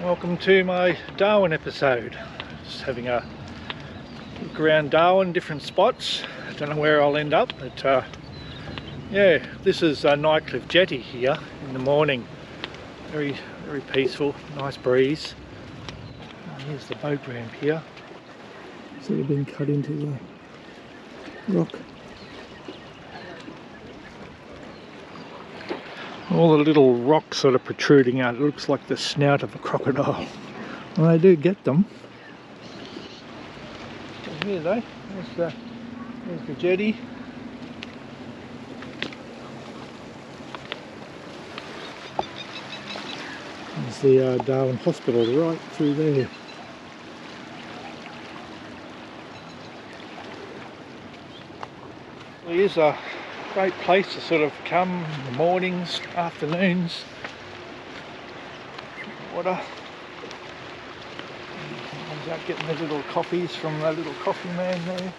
Welcome to my Darwin episode. Just having a look around Darwin, different spots. I don't know where I'll end up, but yeah, this is Nightclub Jetty here in the morning. Very peaceful, nice breeze. Here's the boat ramp here. So they've been cut into the rock. All the little rocks sort of protruding out. It looks like the snout of a crocodile. Well, they do get them. Here though, there's the jetty. There's the Darwin Hospital right through there. Well, here's a great place to sort of come in the mornings, afternoons. Water. Comes out getting those little coffees from that little coffee man there.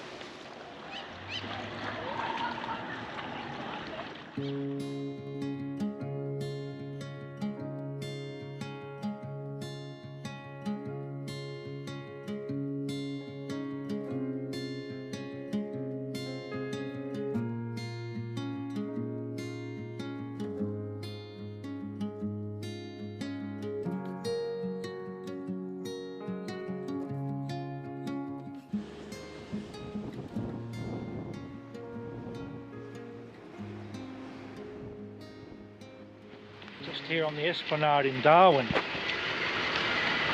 Just here on the Esplanade in Darwin.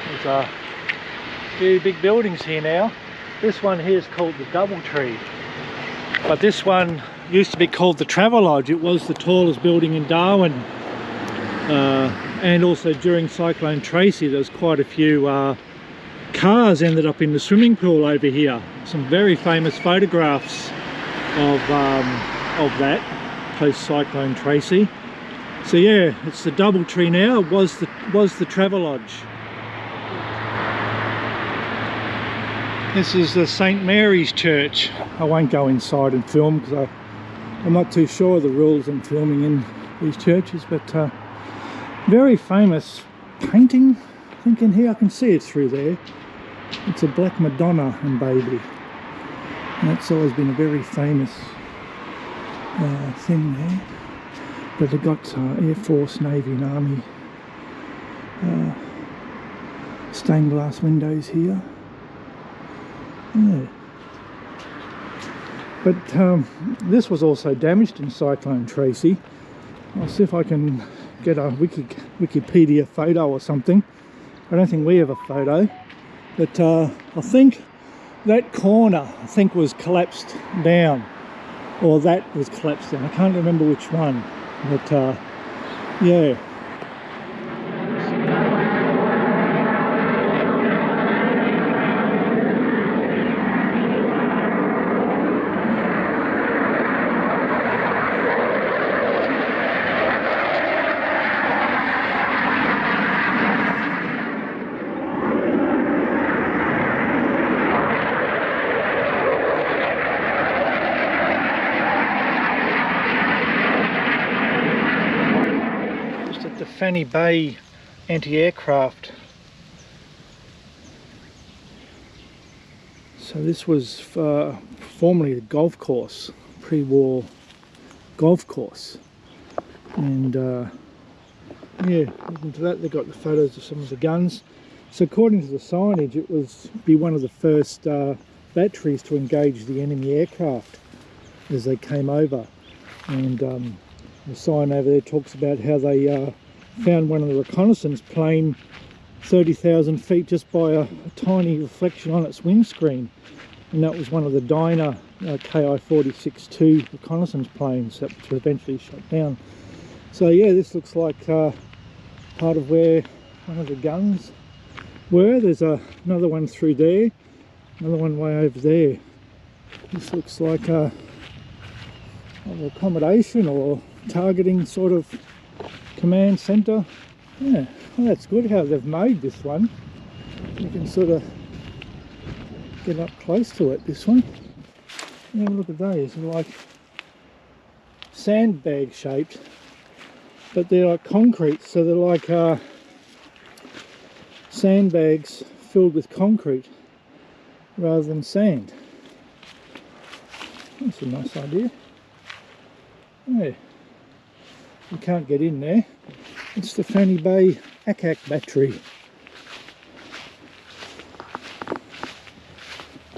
There's a few big buildings here now. This one here is called the Doubletree, but this one used to be called the Travelodge. It was the tallest building in Darwin, and also during Cyclone Tracy there was quite a few cars ended up in the swimming pool over here. Some very famous photographs of that post Cyclone Tracy. So yeah, it's the Doubletree now. It was the Travelodge. This is the St Mary's Church. I won't go inside and film because I'm not too sure of the rules in filming in these churches, but very famous painting. I think in here I can see it through there. It's a Black Madonna and baby, and that's always been a very famous thing there. But they've got Air Force, Navy and Army stained glass windows here. Yeah. But this was also damaged in Cyclone Tracy. I'll see if I can get a Wikipedia photo or something. I don't think we have a photo, but I think that corner was collapsed down, or that was collapsed down. I can't remember which one. But yeah. The Fanny Bay anti-aircraft. So this was formerly a golf course, pre-war golf course, and yeah, looking to that, they got the photos of some of the guns. So according to the signage, it was be one of the first batteries to engage the enemy aircraft as they came over, and the sign over there talks about how they found one of the reconnaissance plane 30,000 feet just by a tiny reflection on its windscreen, and that was one of the Dyna KI-46-2 reconnaissance planes that were eventually shot down. So yeah, this looks like part of where one of the guns were. There's another one through there, another one way over there. This looks like a accommodation or targeting sort of command centre. Yeah, well, that's good how they've made this one. You can sort of get up close to it, this one. Yeah, look at those. They're like sandbag shaped, but they're like concrete, so they're like sandbags filled with concrete rather than sand. That's a nice idea. Hey, you can't get in there. It's the Fanny Bay ACAC battery.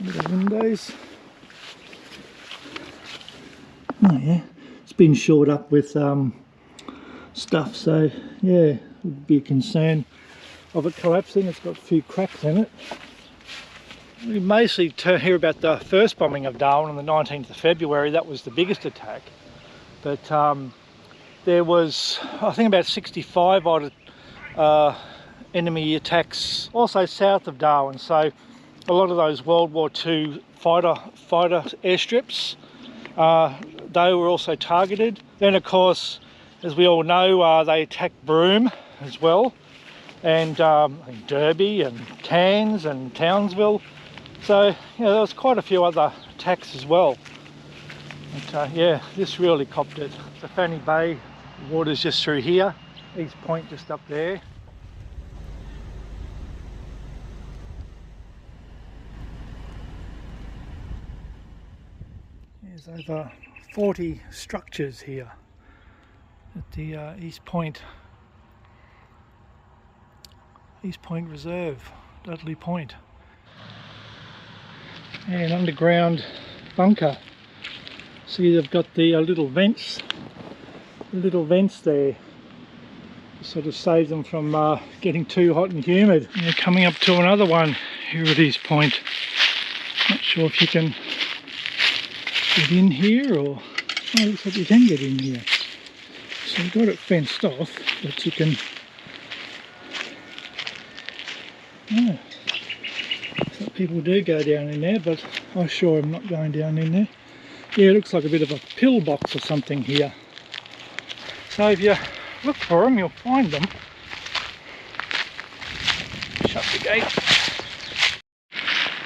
Little windows. Oh yeah, it's been shored up with stuff, so yeah, would be a concern of it collapsing. It's got a few cracks in it. We mostly hear about the first bombing of Darwin on the 19th of February. That was the biggest attack, but there was, I think, about 65 odd enemy attacks also south of Darwin. So a lot of those World War II fighter airstrips, they were also targeted. Then of course, as we all know, they attacked Broome as well, and I think Derby and Cairns and Townsville. So there was quite a few other attacks as well. But yeah, this really copped it. The Fanny Bay, the water's just through here, East Point just up there. There's over 40 structures here at the East Point Reserve, Dudley Point. And underground bunker. See, they've got the little vents there. Sort of save them from getting too hot and humid. We're coming up to another one here at East Point. Not sure if you can get in here, or oh, looks like you can get in here. So we've got it fenced off, but you can. Oh, so people do go down in there, but I sure am not going down in there. Yeah, it looks like a bit of a pillbox or something here. So if you look for them, you'll find them. Shut the gate.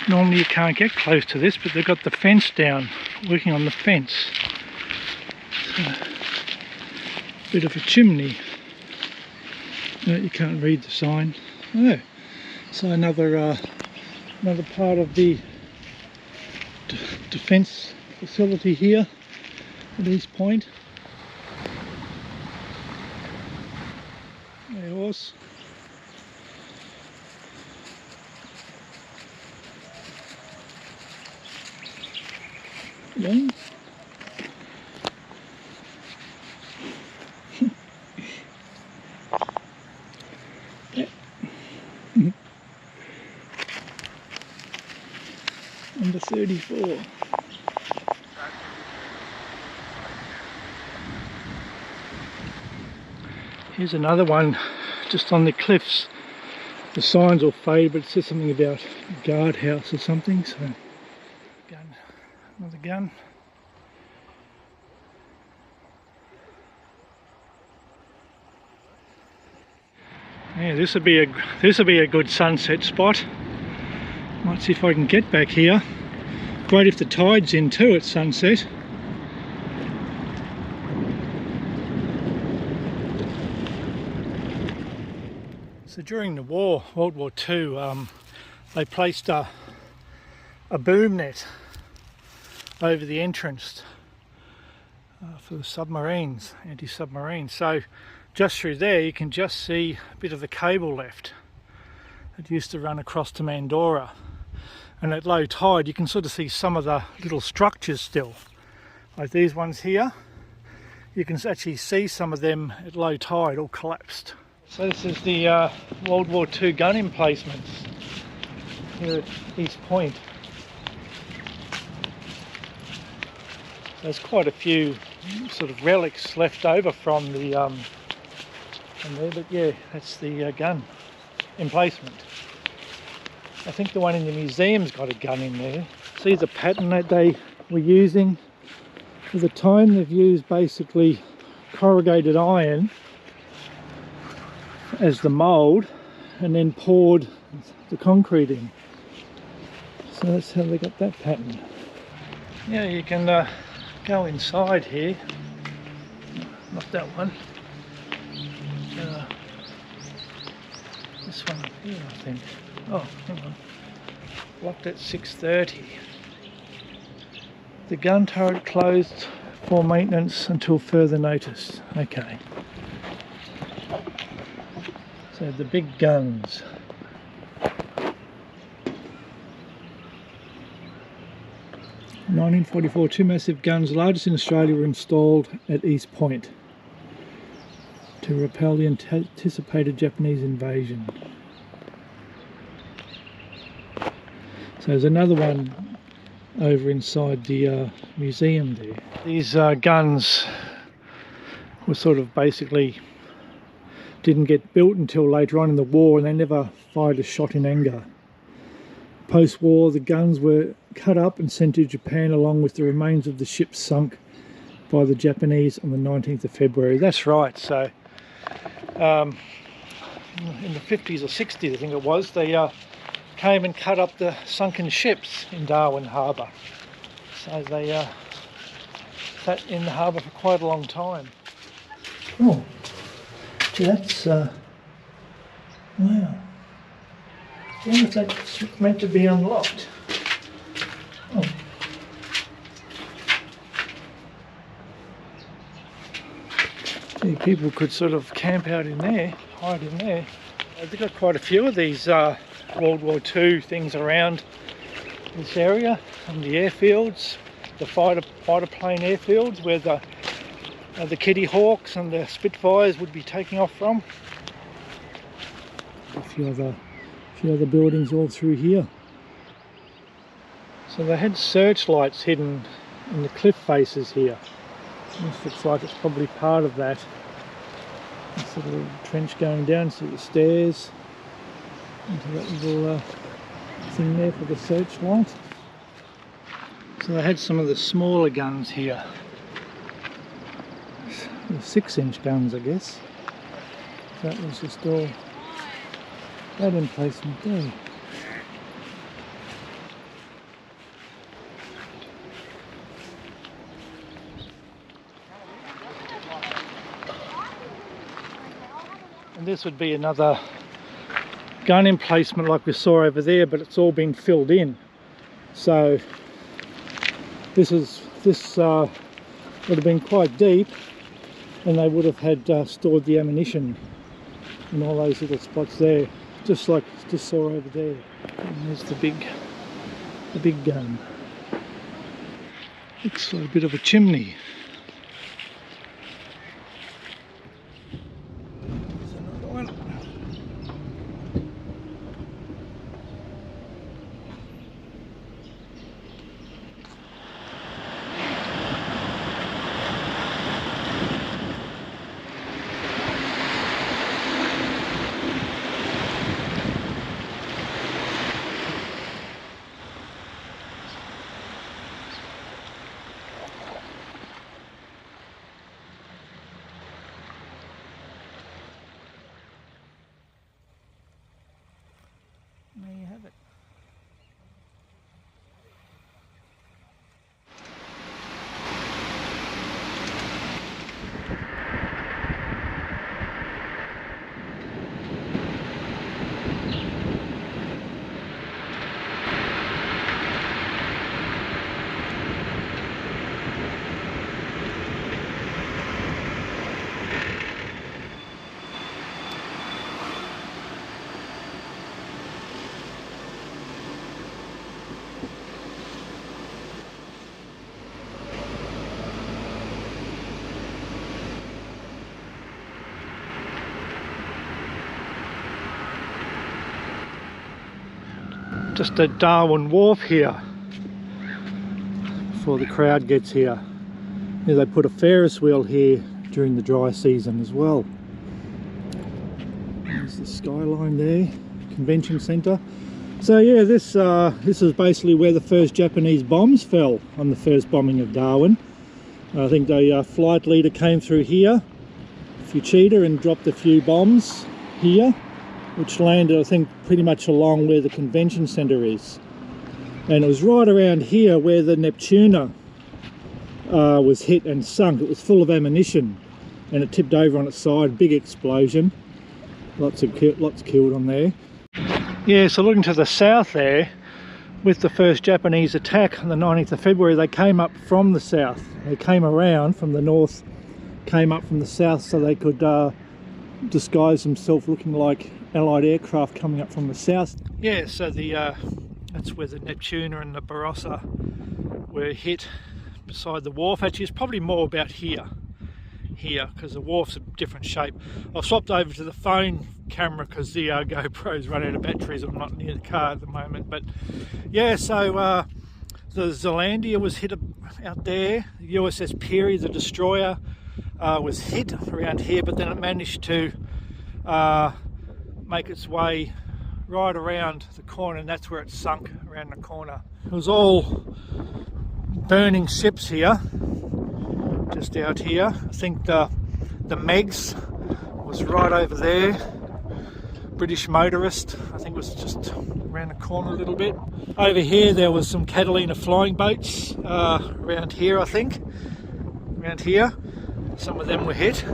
Normally you can't get close to this, but they've got the fence down, working on the fence. So, bit of a chimney. No, you can't read the sign. Oh, so another part of the defence facility here at East Point. There it was. Yeah. Number 34. Here's another one just on the cliffs. The signs will fade, but it says something about guardhouse or something. So, gun, another gun. Yeah, this would be a good sunset spot. Might see if I can get back here. Great if the tide's in too at sunset. So during the war, World War II, they placed a boom net over the entrance for the submarines, anti-submarine. So just through there you can just see a bit of the cable left. It used to run across to Mandorah, and at low tide you can sort of see some of the little structures still, like these ones here. You can actually see some of them at low tide all collapsed. So this is the World War II gun emplacements here at East Point. There's quite a few sort of relics left over from the from there, but yeah, that's the gun emplacement. I think the one in the museum's got a gun in there. See the pattern that they were using? At the time they've used basically corrugated iron as the mould and then poured the concrete in. So that's how they got that pattern. Yeah, you can go inside here. Not that one. This one up here, I think. Oh, hang on. Locked at 6:30. The gun turret closed for maintenance until further notice. Okay. So the big guns. In 1944, two massive guns, largest in Australia, were installed at East Point to repel the anticipated Japanese invasion. So there's another one over inside the museum there. These guns were sort of basically didn't get built until later on in the war, and they never fired a shot in anger. Post-war, the guns were cut up and sent to Japan along with the remains of the ships sunk by the Japanese on the 19th of February. That's right. So in the 50s or 60s, I think it was, they came and cut up the sunken ships in Darwin Harbour. So they sat in the harbour for quite a long time. Oh, gee, that's wow. I wonder if that's meant to be unlocked. Oh. Gee, people could sort of camp out in there, hide in there. They've got quite a few of these World War II things around this area, and the airfields, the fighter plane airfields where the Kitty Hawks and the Spitfires would be taking off from. A few other buildings all through here. So they had searchlights hidden in the cliff faces here. This looks like it's probably part of that. This little trench going down to the stairs into that little thing there for the searchlight. So they had some of the smaller guns here. The 6-inch guns, I guess. That was just all that emplacement there. And this would be another gun emplacement like we saw over there, but it's all been filled in. So this would have been quite deep, and they would have had stored the ammunition in all those little spots there, just like just saw over there. And there's the big gun. Looks like a bit of a chimney. There's another one. There you have it. Just at Darwin Wharf here, before the crowd gets here. Yeah, they put a Ferris wheel here during the dry season as well. There's the skyline there, convention centre. So yeah, this is basically where the first Japanese bombs fell on the first bombing of Darwin. I think the flight leader came through here, Fuchida, and dropped a few bombs here, which landed, I think, pretty much along where the convention centre is. And it was right around here where the Neptuna was hit and sunk. It was full of ammunition, and it tipped over on its side, big explosion. lots killed on there. Yeah, so looking to the south there, with the first Japanese attack on the 19th of February, they came up from the south. They came around from the north, came up from the south so they could disguise themselves looking like Allied aircraft coming up from the south. Yeah, so that's where the Neptuna and the Barossa were hit beside the wharf. Actually, it's probably more about here, because the wharf's a different shape. I've swapped over to the phone camera because the GoPro's run out of batteries. I'm not near the car at the moment, but yeah, so the Zealandia was hit out there. The USS Peary, the destroyer, was hit around here, but then it managed to make its way right around the corner, and that's where it sunk, around the corner. It was all burning ships here, just out here. I think the Megs was right over there. British Motorist, I think, was just around the corner a little bit. Over here there was some Catalina flying boats around here, I think. Around here. Some of them were hit,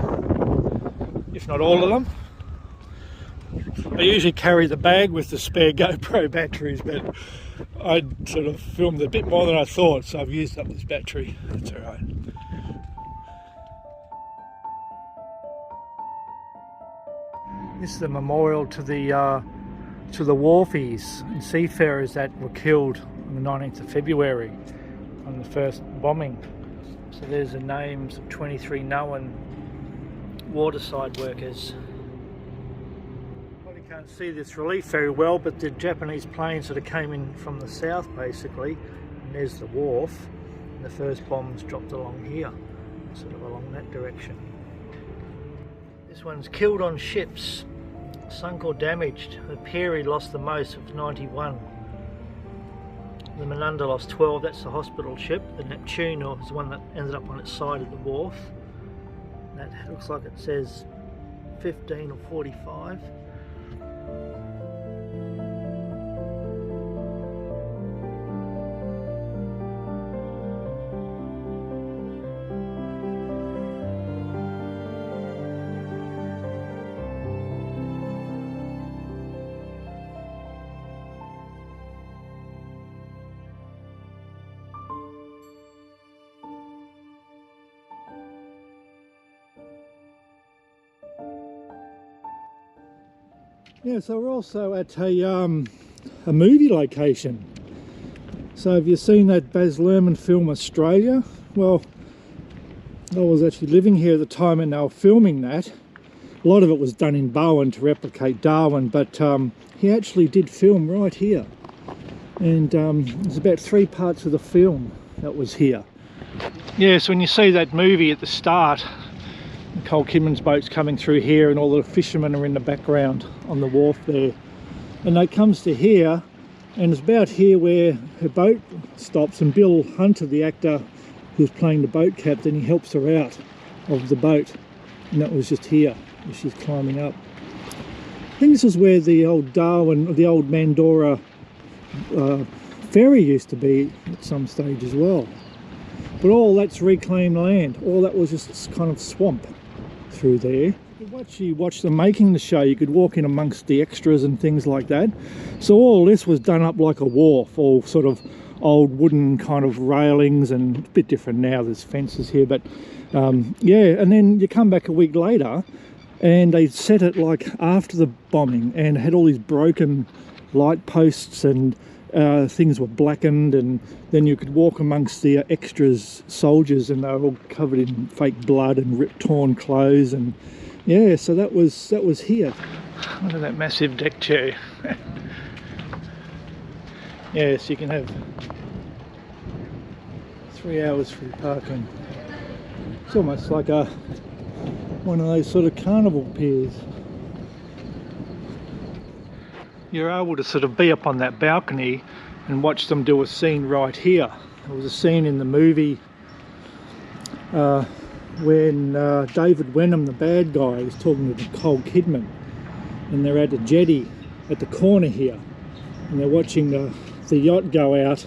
if not all of them. I usually carry the bag with the spare GoPro batteries, but I sort of filmed a bit more than I thought, so I've used up this battery. That's alright. This is the memorial to the wharfies and seafarers that were killed on the 19th of February on the first bombing. So there's the names of 23 known waterside workers. Probably can't see this relief very well, but the Japanese planes sort of came in from the south basically, and there's the wharf, and the first bombs dropped along here, sort of along that direction. This one's killed on ships, sunk or damaged. The Peary lost the most with 91. The Menunda lost 12, that's the hospital ship. The Neptuna was the one that ended up on its side of the wharf. That looks like it says 15 or 45. Yeah, so we're also at a movie location. So have you seen that Baz Luhrmann film Australia? Well, I was actually living here at the time and they were filming that. A lot of it was done in Bowen to replicate Darwin, but he actually did film right here. And there's about 3 parts of the film that was here. Yeah, so when you see that movie at the start, Nicole Kidman's boat's coming through here and all the fishermen are in the background on the wharf there. And it comes to here, and it's about here where her boat stops, and Bill Hunter, the actor who's playing the boat captain, he helps her out of the boat. And that was just here, where she's climbing up. I think this is where the old Darwin, or the old Mandora ferry used to be at some stage as well. But all that's reclaimed land. All that was just kind of swamp through there. You could watch them making the show. You could walk in amongst the extras and things like that. So all this was done up like a wharf, all sort of old wooden kind of railings, and it's a bit different now, there's fences here, but yeah. And then you come back a week later and they set it like after the bombing and had all these broken light posts, and things were blackened, and then you could walk amongst the extras soldiers and they were all covered in fake blood and torn clothes. And yeah, so that was here. Look at that massive deck chair. Yeah, so you can have 3 hours free parking. It's almost like one of those sort of carnival piers. You're able to sort of be up on that balcony and watch them do a scene right here. There was a scene in the movie when David Wenham, the bad guy, was talking to Nicole Kidman, and they're at a jetty at the corner here, and they're watching the yacht go out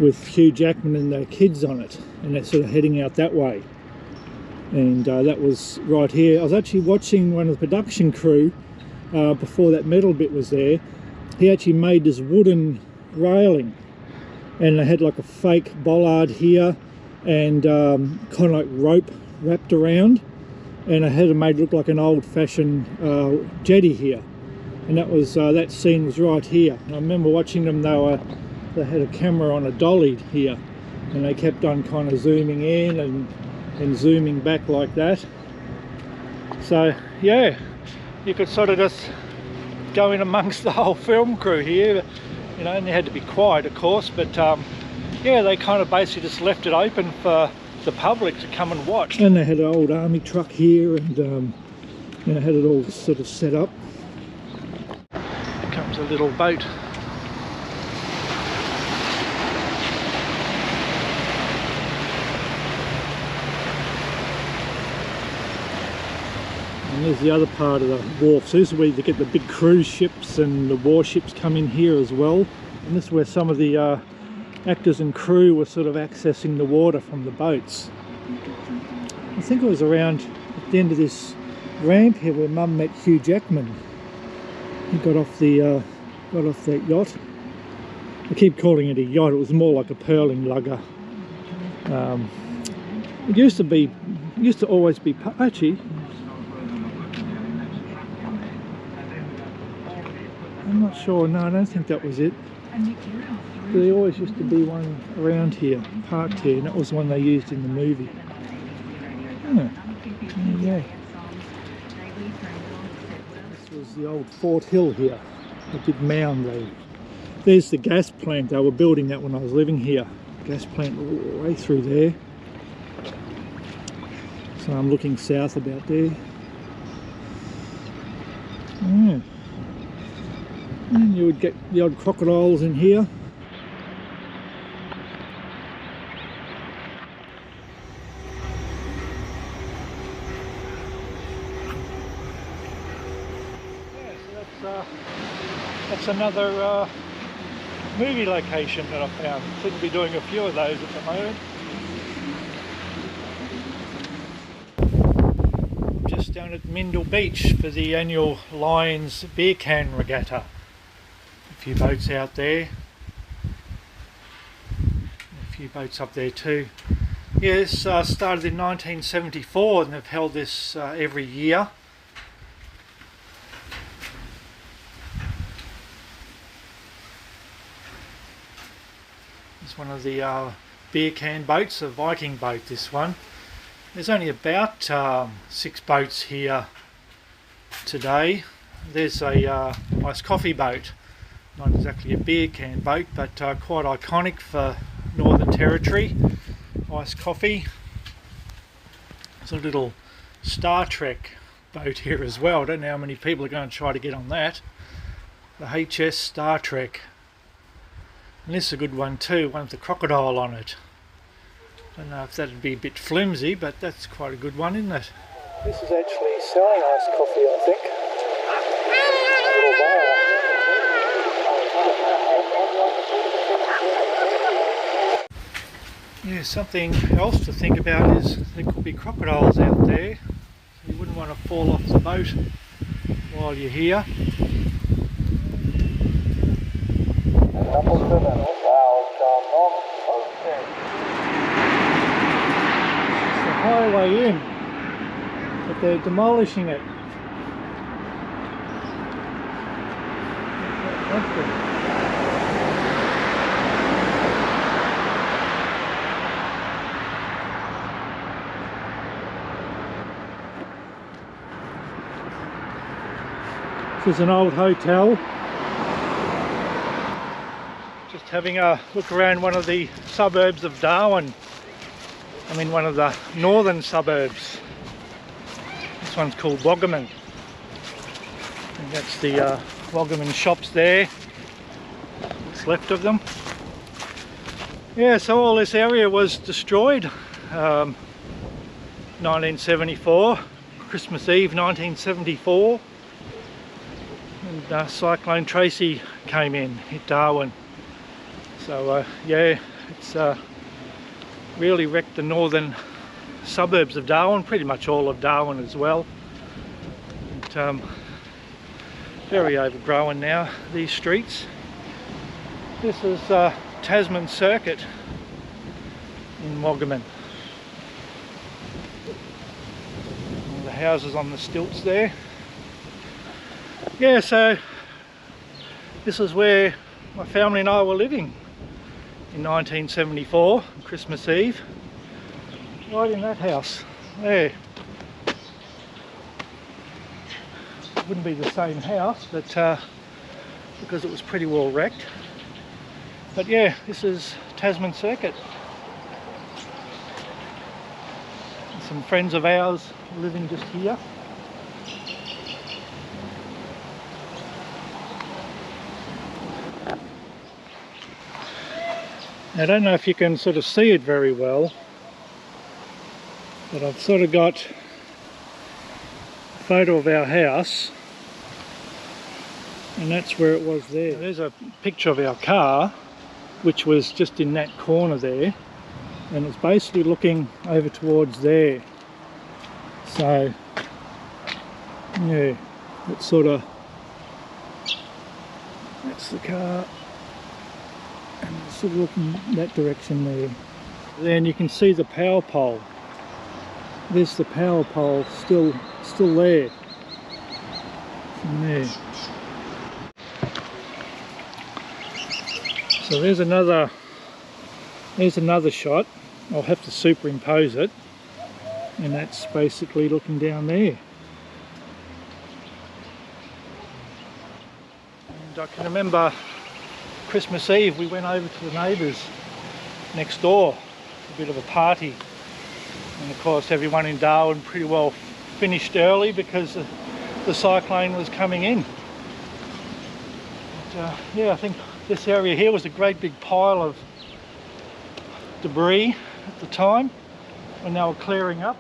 with Hugh Jackman and their kids on it, and they're sort of heading out that way. And that was right here. I was actually watching one of the production crew before that metal bit was there, he actually made this wooden railing, and they had like a fake bollard here and kind of like rope wrapped around, and I had it made look like an old-fashioned jetty here, and that was that scene was right here. And I remember watching them. They had a camera on a dolly here, and they kept on kind of zooming in and zooming back like that. So yeah, you could sort of just go in amongst the whole film crew here, you know, and they had to be quiet of course, but yeah, they kind of basically just left it open for the public to come and watch. And they had an old army truck here, and you know, had it all sort of set up. Here comes a little boat. And there's the other part of the wharf. So this is where you get the big cruise ships and the warships come in here as well. And this is where some of the actors and crew were sort of accessing the water from the boats. I think it was around at the end of this ramp here where Mum met Hugh Jackman. He got off that yacht. I keep calling it a yacht. It was more like a pearling lugger. It used to always be actually. I'm not sure. No, I don't think that was it. There always used to be one around here, parked here, and that was the one they used in the movie. Oh, yeah. This was the old Fort Hill here, a big mound there. There's the gas plant. They were building that when I was living here. Gas plant all the way through there. So I'm looking south about there. Yeah. And you would get the odd crocodiles in here. Yeah, so that's another movie location that I found. Seem to be doing a few of those at the moment. Just down at Mindle Beach for the annual Lions beer can regatta. A few boats out there, a few boats up there too. Yeah, this started in 1974 and they've held this every year. It's one of the beer can boats, a Viking boat, this one. There's only about 6 boats here today. There's a iced coffee boat. Not exactly a beer can boat, but quite iconic for Northern Territory. Iced coffee. There's a little Star Trek boat here as well. I don't know how many people are going to try to get on that. The HS Star Trek. And this is a good one too, one with the crocodile on it. Don't know if that'd be a bit flimsy, but that's quite a good one, isn't it? This is actually selling iced coffee, I think. Yeah, something else to think about is there could be crocodiles out there, so you wouldn't want to fall off the boat while you're here. It's the highway in, but they're demolishing it. This is an old hotel. Just having a look around one of the suburbs of Darwin. I mean one of the northern suburbs. This one's called Bogamin. And that's the Bogamin shops there. What's left of them. Yeah, so all this area was destroyed. 1974, Christmas Eve 1974. And Cyclone Tracy came in, hit Darwin. So yeah, it's really wrecked the northern suburbs of Darwin, pretty much all of Darwin as well. And, very overgrown now, these streets. This is Tasman Circuit in Bogamin. All the houses on the stilts there. Yeah, so this is where my family and I were living in 1974, Christmas Eve. Right in that house there. Wouldn't be the same house, but because it was pretty well wrecked. But yeah, this is Tasman Circuit. Some friends of ours living just here. I don't know if you can sort of see it very well, but I've sort of got a photo of our house, and that's where it was there. There's a picture of our car, which was just in that corner there, and it's basically looking over towards there. So yeah, it's sort of, that's the car, and it's sort of looking that direction there. Then you can see the power pole. There's the power pole still there from there. So there's another shot. I'll have to superimpose it, and that's basically looking down there. And I can remember Christmas Eve we went over to the neighbours next door for a bit of a party, and of course everyone in Darwin pretty well finished early because the cyclone was coming in. But, yeah, I think this area here was a great big pile of debris at the time when they were clearing up.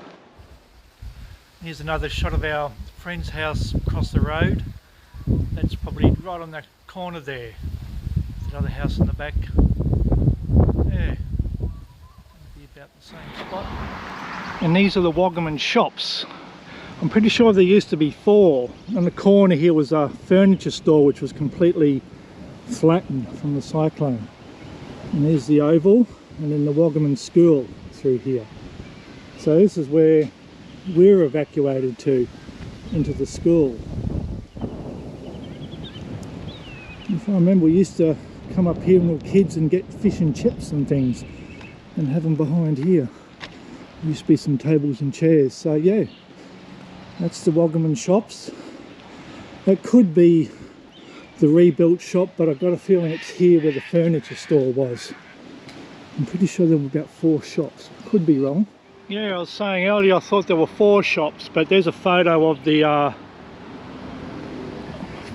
Here's another shot of our friend's house across the road. That's probably right on that corner there. There's another house in the back. Yeah, that'd be about the same spot. And these are the Bogamin shops. I'm pretty sure there used to be 4. On the corner here was a furniture store which was completely flattened from the cyclone. And there's the oval, and then the Bogamin school through here. So this is where we're evacuated to, into the school. If I remember, we used to come up here when we were kids and get fish and chips and things and have them behind here. There used to be some tables and chairs. So yeah, that's the Bogamin shops. That could be the rebuilt shop, but I've got a feeling it's here where the furniture store was. I'm pretty sure there were about 4 shops. Could be wrong. Yeah, I was saying earlier I thought there were 4 shops, but there's a photo of the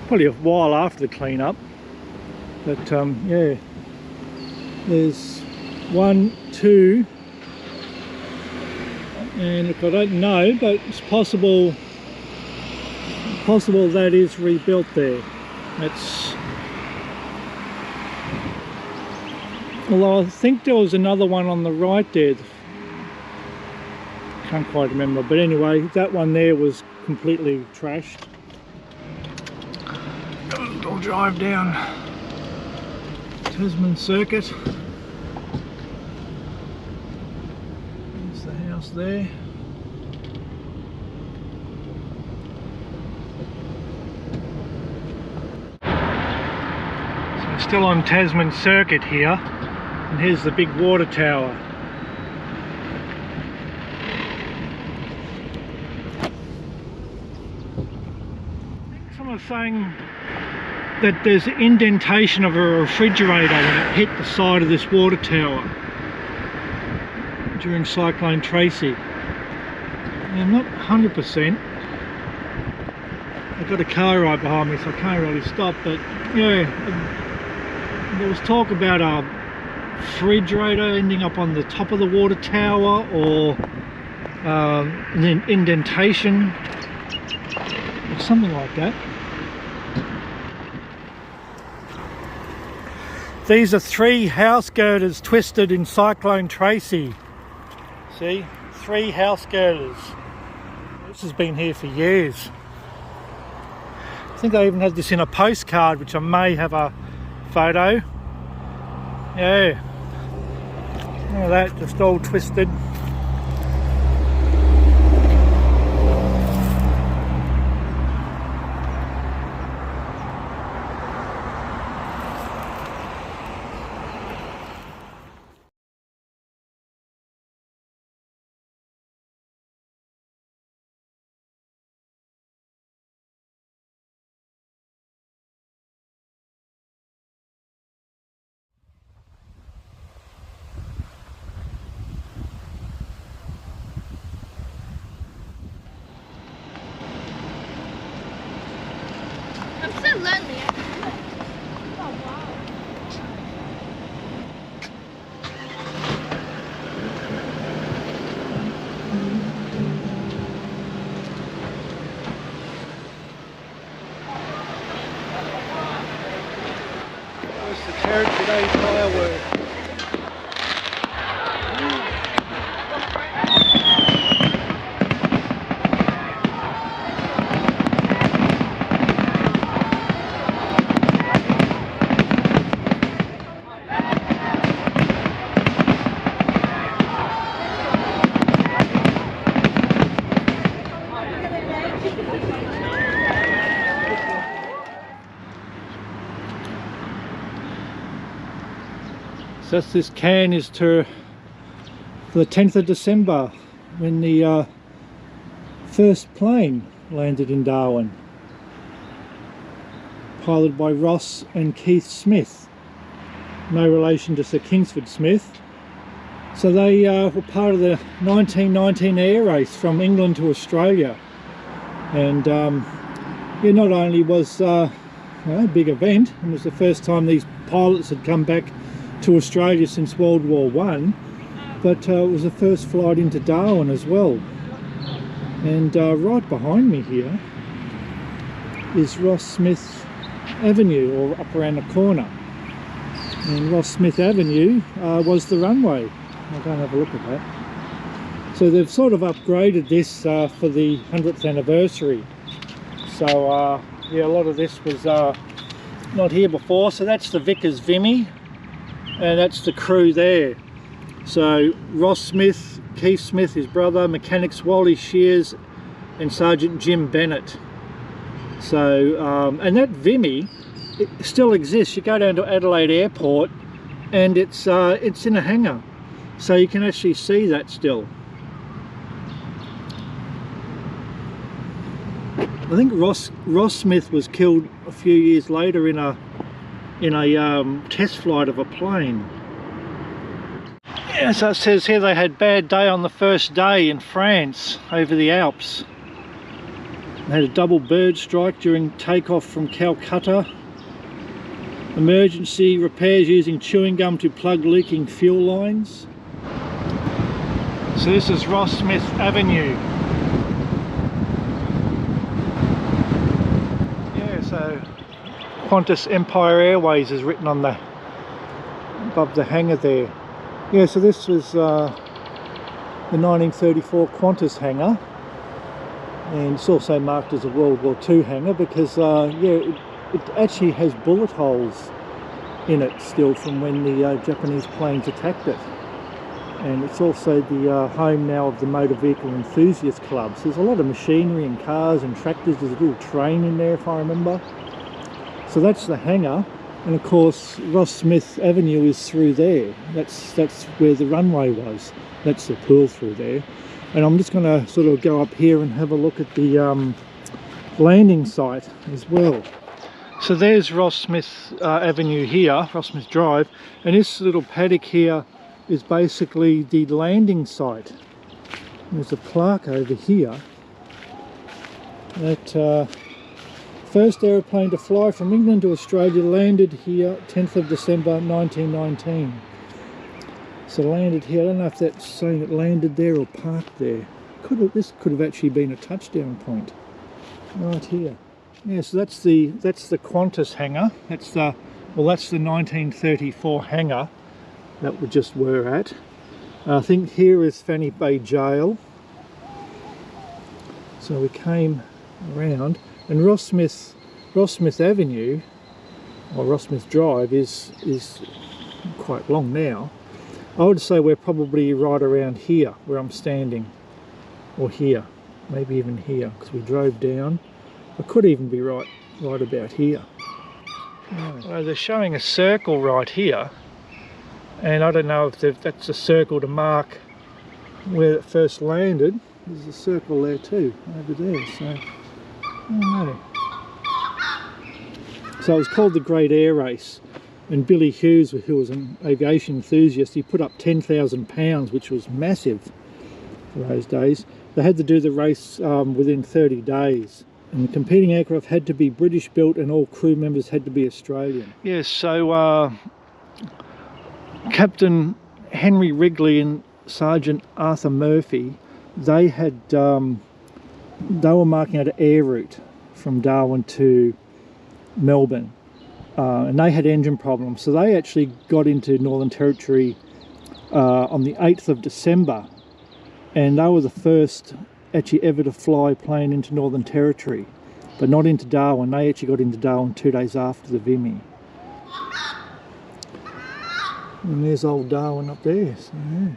probably a while after the clean-up. But yeah, there's 1, 2, and look, I don't know, but it's possible that is rebuilt there. That's, although I think there was another one on the right there. Can't quite remember, but anyway, that one there was completely trashed. I'll drive down Tasman Circuit. There's the house there. So still on Tasman Circuit here, and here's the big water tower. Someone was saying that there's an indentation of a refrigerator when it hit the side of this water tower during Cyclone Tracy. I'm not 100%. I've got a car right behind me, so I can't really stop, but yeah, there was talk about a refrigerator ending up on the top of the water tower, or an indentation, or something like that. These are 3 house girders twisted in Cyclone Tracy. See, 3 house girders. This has been here for years. I think I even had this in a postcard, which I may have a photo. Yeah. Look at that, just all twisted. I'm so lonely. Oh wow. What's the Territory Day firework? So that's this canister for the 10th of December when the first plane landed in Darwin, piloted by Ross and Keith Smith, no relation to Sir Kingsford Smith. So they were part of the 1919 air race from England to Australia, and yeah, not only was a big event, and it was the first time these pilots had come back to Australia since World War I, but it was the first flight into Darwin as well. And right behind me here is Ross Smith Avenue, or up around the corner. And Ross Smith Avenue was the runway. I'll go and have a look at that. So they've sort of upgraded this for the 100th anniversary. So yeah, a lot of this was not here before. So that's the Vickers Vimy, and that's the crew there. So Ross Smith, Keith Smith, his brother, mechanics Wally Shears and Sergeant Jim Bennett. So and that Vimy, it still exists. You go down to Adelaide Airport and it's in a hangar, so you can actually see that still. I think Ross Smith was killed a few years later in a test flight of a plane. Yeah, so it says here they had bad day on the first day in France over the Alps. They had a double bird strike during takeoff from Calcutta. Emergency repairs using chewing gum to plug leaking fuel lines. So this is Ross Smith Avenue. Yeah, so Qantas Empire Airways is written on the above the hangar there. Yeah, so this was the 1934 Qantas hangar, and it's also marked as a World War II hangar because yeah, it actually has bullet holes in it still from when the Japanese planes attacked it. And it's also the home now of the Motor Vehicle Enthusiast Club. So there's a lot of machinery and cars and tractors. There's a little train in there if I remember. So that's the hangar, and of course Ross Smith Avenue is through there. That's where the runway was. That's the pool through there. And I'm just going to sort of go up here and have a look at the landing site as well. So there's Ross Smith Avenue here, Ross Smith Drive, and this little paddock here is basically the landing site. There's a plaque over here that first aeroplane to fly from England to Australia landed here 10th of December 1919. So landed here. I don't know if that's saying it landed there or parked there. This could have actually been a touchdown point right here. Yeah, so that's the Qantas hangar. That's the 1934 hangar that we just were at. I think here is Fanny Bay Jail. So we came around, and Ross Smith Rossmith Avenue, or Rossmith Drive, is quite long now. I would say we're probably right around here where I'm standing, or here, maybe even here, because we drove down. I could even be right about here. Well, they're showing a circle right here, and I don't know if that's a circle to mark where it first landed. There's a circle there too, over there, so I don't know. So it was called the Great Air Race, and Billy Hughes, who was an aviation enthusiast, he put up 10,000 pounds, which was massive for those days. They had to do the race within 30 days. And the competing aircraft had to be British built and all crew members had to be Australian. Yes, so Captain Henry Wrigley and Sergeant Arthur Murphy, they were marking out an air route from Darwin to Melbourne, and they had engine problems, so they actually got into Northern Territory on the 8th of December, and they were the first actually ever to fly a plane into Northern Territory, but not into Darwin. They actually got into Darwin 2 days after the Vimy. And there's old Darwin up there. So, yeah.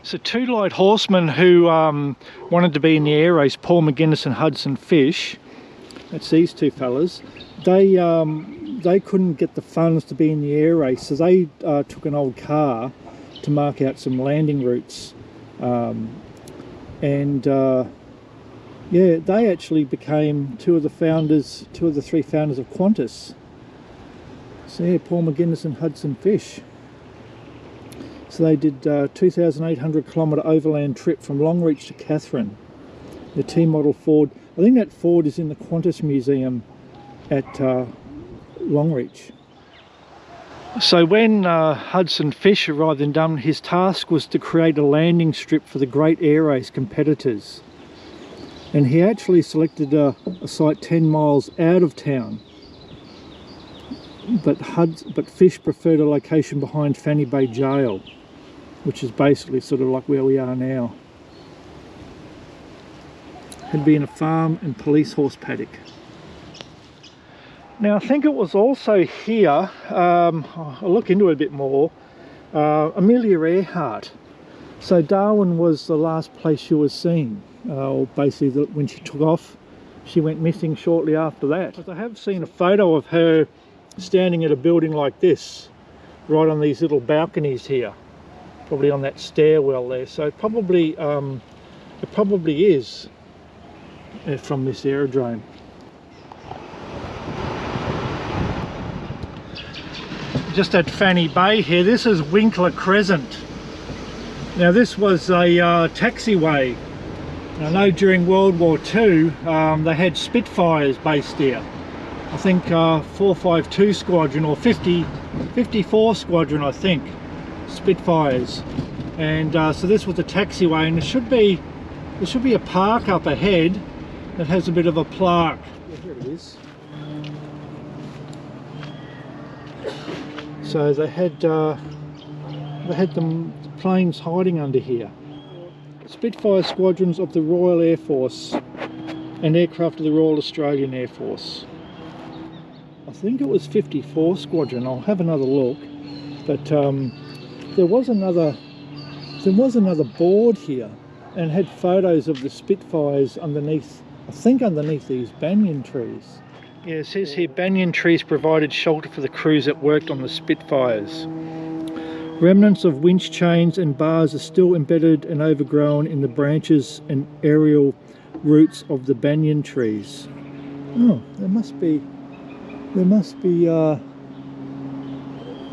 So two light horsemen who wanted to be in the air race, Paul McGuinness and Hudson Fish, that's these two fellas, they couldn't get the funds to be in the air race, so they took an old car to mark out some landing routes. Yeah, they actually became two of the three founders of Qantas. So yeah, Paul McGuinness and Hudson Fish. So they did 2,800 kilometre overland trip from Longreach to Katherine. The T-model Ford, I think that Ford is in the Qantas Museum at Longreach. So when Hudson Fish arrived in Darwin, his task was to create a landing strip for the Great Air Race competitors. And he actually selected a site 10 miles out of town. But Fish preferred a location behind Fanny Bay Jail, which is basically sort of like where we are now. Had been a farm and police horse paddock. Now I think it was also here, I'll look into it a bit more, Amelia Earhart. So Darwin was the last place she was seen, or basically when she took off, she went missing shortly after that. But I have seen a photo of her standing at a building like this, right on these little balconies here, probably on that stairwell there. So it probably is from this aerodrome. Just at Fanny Bay here, this is Winkler Crescent. Now this was a taxiway. I know during World War II they had Spitfires based here. I think 452 Squadron or 54 Squadron, I think, Spitfires. And so this was the taxiway, and there should be a park up ahead that has a bit of a plaque. Yeah, here it is. So they had the planes hiding under here. Spitfire squadrons of the Royal Air Force and aircraft of the Royal Australian Air Force. I think it was 54 Squadron. I'll have another look. But there was another board here and had photos of the Spitfires underneath, I think underneath these banyan trees. Yeah, it says here, banyan trees provided shelter for the crews that worked on the Spitfires. Remnants of winch chains and bars are still embedded and overgrown in the branches and aerial roots of the banyan trees. Oh, there must be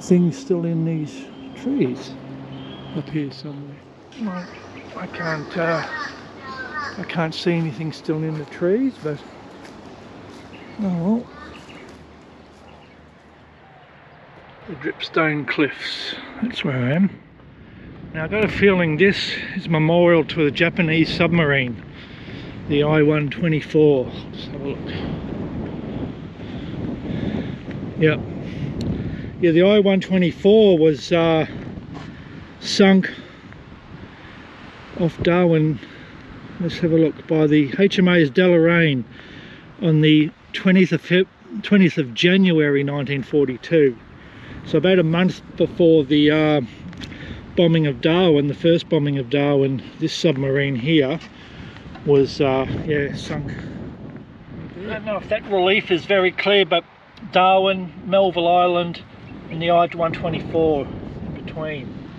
things still in these trees up here somewhere. Well, I can't see anything still in the trees, but oh well. The Dripstone Cliffs, that's where I am. Now I've got a feeling this is a memorial to a Japanese submarine, the I-124. Let's have a look. Yep. Yeah, the I-124 was sunk off Darwin, let's have a look, by the HMAS Deloraine on the 20th of 20th of January 1942. So about a month before the bombing of Darwin, the first bombing of Darwin, this submarine here was yeah, sunk. I don't know if that relief is very clear, but Darwin, Melville Island and the I-124 in between.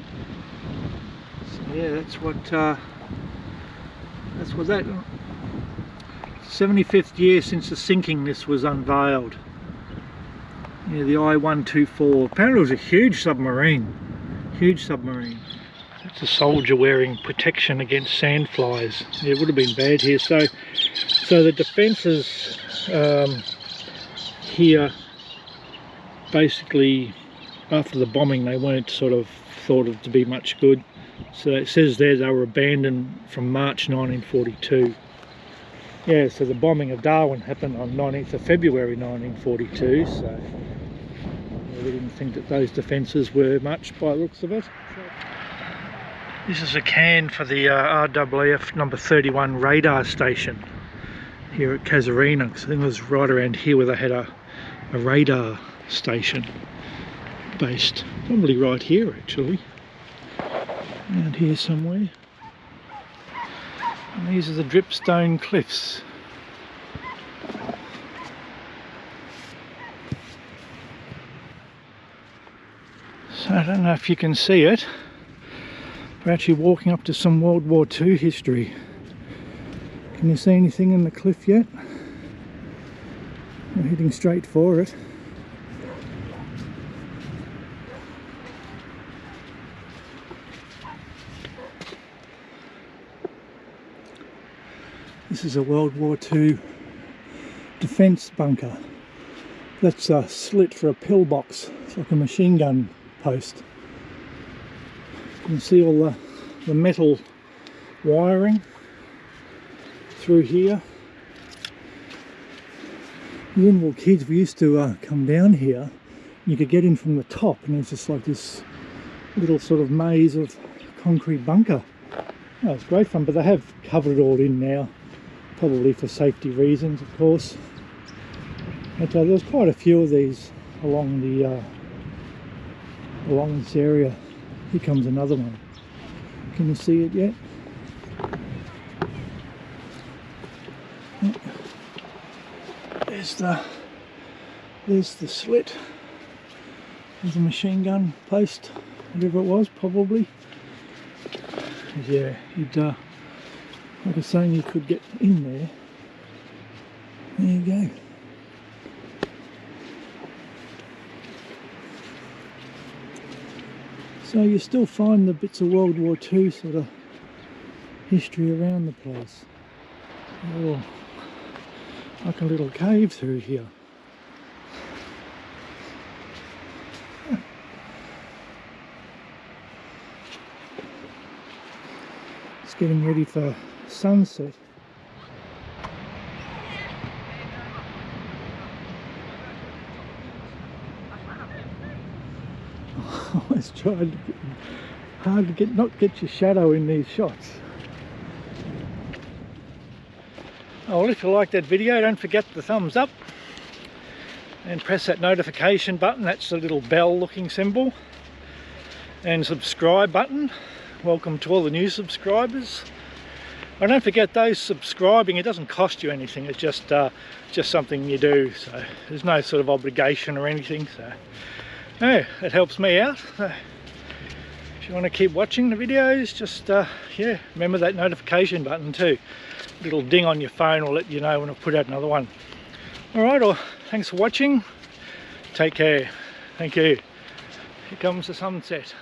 So yeah, that's what that 75th year since the sinking this was unveiled. Yeah, the I-124. Apparently it was a huge submarine. Huge submarine. It's a soldier wearing protection against sandflies. Yeah, it would have been bad here. So the defences here, basically after the bombing, they weren't sort of thought of to be much good. So it says there they were abandoned from March 1942. Yeah, so the bombing of Darwin happened on 19th of February 1942. So we didn't think that those defences were much by the looks of it. This is a can for the RWF number 31 radar station here at Casuarina. I think it was right around here where they had a radar station based, probably right here actually, around here somewhere. And these are the Dripstone Cliffs. So I don't know if you can see it. We're actually walking up to some World War II history. Can you see anything in the cliff yet? We're heading straight for it. This is a World War II defence bunker. That's a slit for a pillbox. It's like a machine gun post. You can see all the metal wiring through here. When we were kids, we used to come down here. You could get in from the top, and it's just like this little sort of maze of concrete bunker. Oh, it's great fun, but they have covered it all in now, probably for safety reasons, of course. But there's quite a few of these along the along this area. Here comes another one. Can you see it yet? There's the slit. There's a machine gun post, whatever it was, probably. Yeah, you'd like I was saying, you could get in there. There you go. So you still find the bits of World War II sort of history around the place. Oh, like a little cave through here. It's getting ready for sunset. I always tried to hard to not get your shadow in these shots. Oh, well, if you like that video, don't forget the thumbs up and press that notification button. That's the little bell looking symbol, and subscribe button. Welcome to all the new subscribers. And don't forget, those subscribing, it doesn't cost you anything. It's just something you do, so there's no sort of obligation or anything. So yeah, it helps me out. If you want to keep watching the videos, just yeah, remember that notification button too. Little ding on your phone will let you know when I put out another one. Alright, well, thanks for watching. Take care. Thank you. Here comes the sunset.